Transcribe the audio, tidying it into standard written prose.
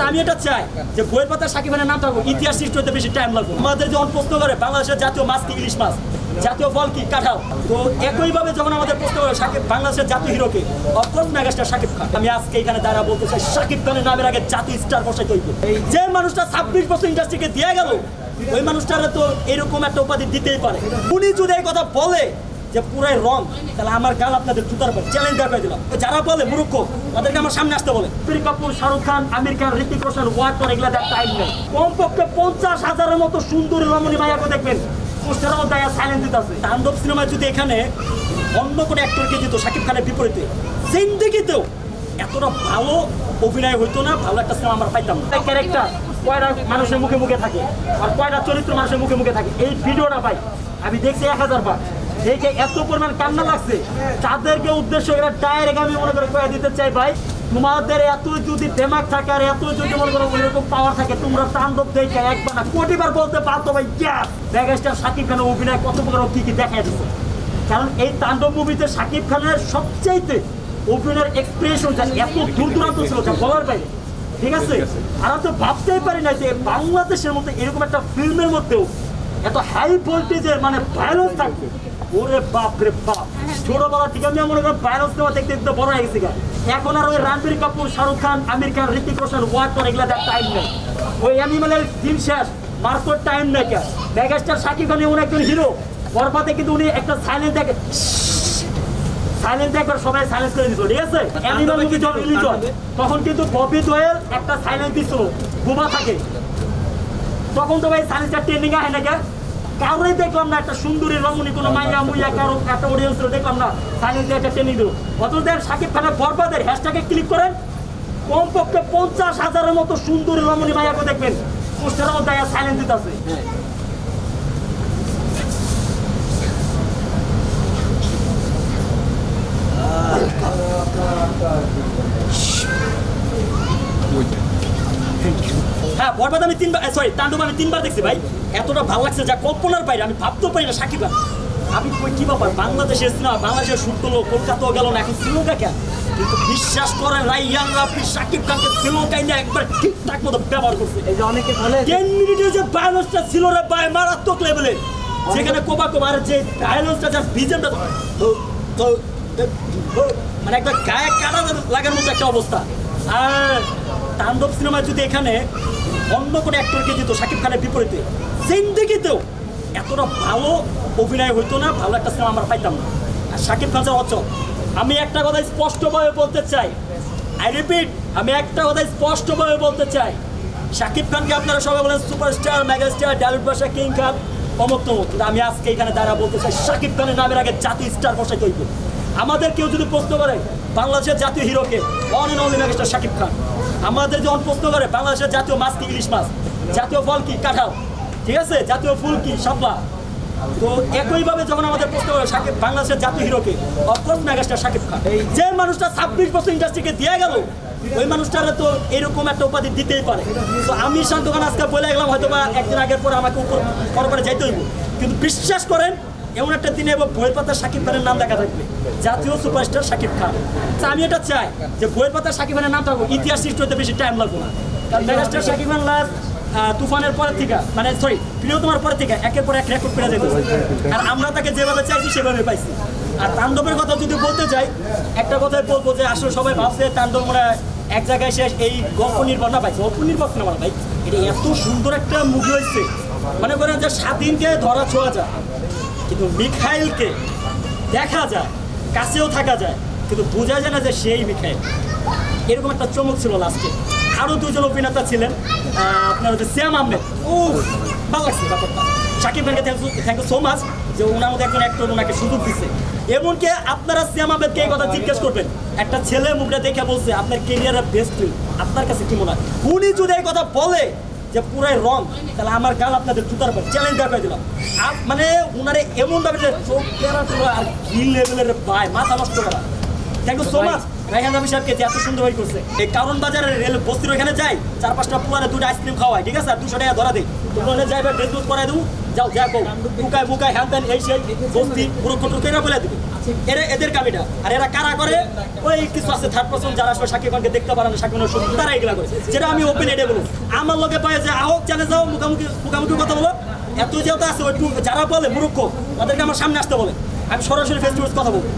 আমি এটা চাই যে বইয়ের পাতা সাকিব খানের নাম থাকবো, ইতিহাস সৃষ্টি হতে বেশি টাইম লাগবে। আমাদের যখন প্রশ্ন করে বাংলাদেশের জাতীয় মাছ কি ইলিশ মাছ, জাতীয় ফল কি কাঁঠাল, তো একইভাবে যখন আমাদের প্রশ্ন করে সাকিব বাংলাদেশের জাতীয় হিরোকে, অফকোর্স মেগাস্টার সাকিব খান। আমি আজকে এখানে দাঁড়া বলতে চাই সাকিব খানের নামের আগে জাতীয় স্টার বসাইতে হইবে। যে মানুষটা 26 বছর ইন্ডাস্ট্রিকে দিয়ে গেল, ওই মানুষটারে তো এরকম একটা উপাধি দিতেই পারে। উনি যদি এই কথা বলে যে পুরাই রং, তাহলে আমার গাল আপনাদের জুতার পর চ্যালেঞ্জ দেখাই দিলাম। যারা বলে মূর্খ, তাদেরকে আমার সামনে আসতে বলে। ঋত্বিক কাপুর, শাহরুখ খান, আমির খান, ঋত্বিক রোশন, ওয়াটার, এগুলা দেখ টাইম নেই। কমপক্ষে 50,000-এর মতো সুন্দরী রমণী মায়াকে দেখবেন পোস্টারের মধ্যে সাইলেন্স দিতে আছে। তাণ্ডব সিনেমায় যদি এখানে অন্য কোনো অ্যাক্টরকে দিত সাকিব খানের বিপরীতে, জিন্দেগিতেও এতটা ভালো অভিনয় হইতো না, ভালো একটা সিনেমা আমরা পাইতাম না। ক্যারেক্টার কয়টা মানুষের মুখে মুখে থাকে আর কয়টা চরিত্র মানুষের মুখে মুখে থাকে, এই ভিডিওটা পাই আমি দেখছি 1000 বার। দেখে এত পরিমাণ কান্না লাগছে, তাদেরকে উদ্দেশ্য করে ডাইরেক্ট আমি মনে করে কয়ে দিতে চাই, ভাই তোমাদের এত যদি দেমাগ থাকে আর এত যদি মনে করো ওইরকম পাওয়ার থাকে, তোমরা তাণ্ডব দেখে একবার না কোটিবার বলতে পারতো ভাই মেগাস্টার সাকিব খানের অভিনয় কত প্রকার কি কি দেখা দিচ্ছে। কারণ এই তাণ্ডব মুভিতে সাকিব খানের সবচাইতে অভিনয়ের এক্সপ্রেশন এত দূর দূরান্ত ছিল যা বলার বাইরে, ঠিক আছে। আর আমি তো ভাবতেই পারি না যে বাংলাদেশের মধ্যে এরকম একটা ফিল্মের মধ্যেও এত হাই ভোল্টেজের মানে ভায়োলেন্স থাকবে। ওরে বাপ রে বাপ, ছোটবেলা থেকে আমি মনে করি ভায়োলেন্স নেওয়া দেখতে দেখতে বড় হয়ে গেছি। এখন আর ওই রণবীর কাপুর, শাহরুখ খান, আমির খান, ঋত্বিক রোশন, ওয়াটার, এগুলা দেখ টাইম নেই। ওই অ্যানিমেলের দিন শেষ, মার্কোর টাইম নেই। মেগাস্টার সাকিব খান এমন একজন হিরো, বরবাদে কিন্তু উনি একটা সাইলেন্স দেখে, সাইলেন্স একবার সবাই সাইলেন্স করে দিত, ঠিক আছে। অ্যানিমেল মুভি যখন রিলিজ হয় তখন কিন্তু ববি দোয়েল একটা সাইলেন্স দিত, বোমা থাকে, তখন তো ভাই সাইলেন্সটা ট্রেন্ডিং আহে না। কারোই দেখলাম না একটা সুন্দরী রমণী কোনো মাইয়া মুইয়া কারো একটা অডিয়েন্সের দেখলাম না সাইলেন্স একটা ট্রেনিং দিল। অথচ দেন সাকিব খানের বরবাদের হ্যাশট্যাগে ক্লিক করেন, কমপক্ষে 50,000-এর মতো সুন্দরী রমণী মাইয়াকে দেখবেন পোস্টারের মধ্যে সাইলেন্স দিতে আছে। হ্যাঁ, বরবাদ আমি 3বার, সরি তাণ্ডব আমি 3বার দেখছি ভাই। এতটা ভালো লাগছে যা কল্পনার বাইরে, আমি ভাবতেও পারি না সাকিব খান। আমি কি ব্যাপার, বাংলাদেশের সিনেমা বাংলাদেশের শুট করলো, কলকাতাও গেল না, এখন শ্রীলঙ্কা কেন? কিন্তু বিশ্বাস করেন রাইয়ান রাফি সাকিব খানকে শ্রীলঙ্কায় নিয়ে একবার ঠিকঠাক মতো ব্যবহার করছে। এই যে অনেকে বলে 10 মিনিটের যে ভায়োলেন্সটা ছিল রে ভাই, মারাত্মক লেভেলের, যেখানে কোপা কোপার যে ভায়োলেন্সটা, যার বিজনটা মানে একটা গায়ে কাটা লাগার মতো একটা অবস্থা। আর তাণ্ডব সিনেমায় যদি এখানে অন্য কোনো অ্যাক্টরকে দিত সাকিব খানের বিপরীতে, জিন্দেগিতেও এতটা ভালো অভিনয় হইতো না, ভালো একটা সিনেমা আমরা পাইতাম না। আর সাকিব খান স্যার অচল। আমি একটা কথা স্পষ্টভাবে বলতে চাই, আই রিপিট, আমি একটা কথা স্পষ্টভাবে বলতে চাই, সাকিব খানকে আপনারা সবাই বলেন সুপারস্টার, মেগাস্টার, ডালিউড ভাষা কিং খান, অমুক তমুক, কিন্তু আমি আজকে এখানে দাঁড়া বলতে চাই সাকিব খানের নামের আগে জাতীয় স্টার বসাইতে হইবে। আমাদের কেউ যদি প্রশ্ন করে বাংলাদেশের জাতীয় হিরোকে, one and only megastar Shakib Khan. আমাদের যখন প্রশ্ন করে বাংলাদেশের জাতীয় মাছ কি ইলিশ মাছ, জাতীয় ফল কি কাঁঠাল, ঠিক আছে, জাতীয় ফুল কি শাপলা, তো একইভাবে যখন আমাদের প্রশ্ন করে সাকিব বাংলাদেশের জাতীয় হিরোকে, অফকোর্স মেগাস্টার সাকিব খান। যে মানুষটা 26 বছর ইন্ডাস্ট্রিকে দিয়ে গেল, ওই মানুষটারে তো এরকম একটা উপাধি দিতেই পারে। তো আমি শান্ত খান আজকে বলে গেলাম, হয়তো বা একদিন আগের পরে আমাকে উপর পরে যাইতে হইব, কিন্তু বিশ্বাস করেন এমন একটা দিনে বইয়ের পাতা সাকিব খানের নাম দেখা থাকবে, জাতীয় সুপারস্টার সাকিব খান। আমি এটা চাই যে বইয়ের পাতা সাকিব খানের নাম থাকবো, ইতিহাস সৃষ্টি হতে বেশি টাইম লাগবে না। কারণ মেগাস্টার সাকিব খান লাস্ট তুফানের পরের থেকে, মানে সরি প্রিয়তমার পরের থেকে একের পর এক রেকর্ড করে যেতেছে, আর আমরা তাকে যেভাবে চাইছি সেভাবে পাইছি। আর তাণ্ডবের কথা যদি বলতে চাই, একটা কথাই বলবো যে আসলে সবাই ভাবছে তাণ্ডব মনে এক জায়গায় শেষ, এই গল্প নির্ভর না ভাই, গল্প নির্ভর সিনেমা ভাই, এটা এত সুন্দর একটা মুভি হয়েছে। মনে করেন যে স্বাধীনকে ধরা ছোঁয়া যায়, কিন্তু মিখাইলকে দেখা যায়, কাছেও থাকা যায়, কিন্তু বোঝা যায় না যে সেই মিখাইল। এরকম একটা চমক ছিল লাস্টে। আরও 2জন অভিনেতা ছিলেন, আপনার হচ্ছে শ্যাম আহমেদ, ও ভালো লাগছে ব্যাপারটা। সাকিব খানকে থ্যাংক ইউ সো মাচ যে ওনার মধ্যে একজন অ্যাক্টর ওনাকে সুযোগ দিচ্ছে। এমনকি আপনারা শ্যাম আহমেদকে এই কথা জিজ্ঞেস করবেন, একটা ছেলে মুখটা দেখে বলছে আপনার কেরিয়ারের বেস্ট ফিল্ম, আপনার কাছে কি মনে হয়? উনি যদি এই কথা বলে যে পুরাই রং, তাহলে আমার গাল আপনাদের জুতার পর চ্যালেঞ্জ দেখাই দিলাম। মানে ওনারে এমনভাবে যে চোখ কেনা ছিল আর কি লেভেলের ভাই, মাথা নষ্ট করা। Thank you so much Raihan Rafi সাহেবকে যে এত সুন্দর ভাই করছে। এই কারণ বাজারের রেল বস্তির ওইখানে যাই, 4-5টা পুয়ারে 2টা আইসক্রিম খাওয়াই, ঠিক আছে, আর 200 টাকা ধরা দিই, তোমরা যাইবে ড্রেস বুক করাই দেবো, যাও যা কো বুকায় বুকায় হ্যান ত্যান এই সেই বস্তি পুরো কটুকেরা বলে দিবি। এদের কামিটা। আর এরা কারা করে, ওই কিছু আছে থার্ড পারসন যারা আসলে শাকিব খানকে দেখতে পারে না, শাকিব খানের শুধু তারা এগুলা করে, যেটা আমি ওপেন এটা বলবো। আমার লোকে পায় যে আহ চ্যানেল যাও, মুখামুখি কথা বলো, এত যেহেতু আছে ওই যারা বলে মূর্খ তাদেরকে আমার সামনে আসতে বলে, আমি সরাসরি ফেস টু ফেস কথা বলবো।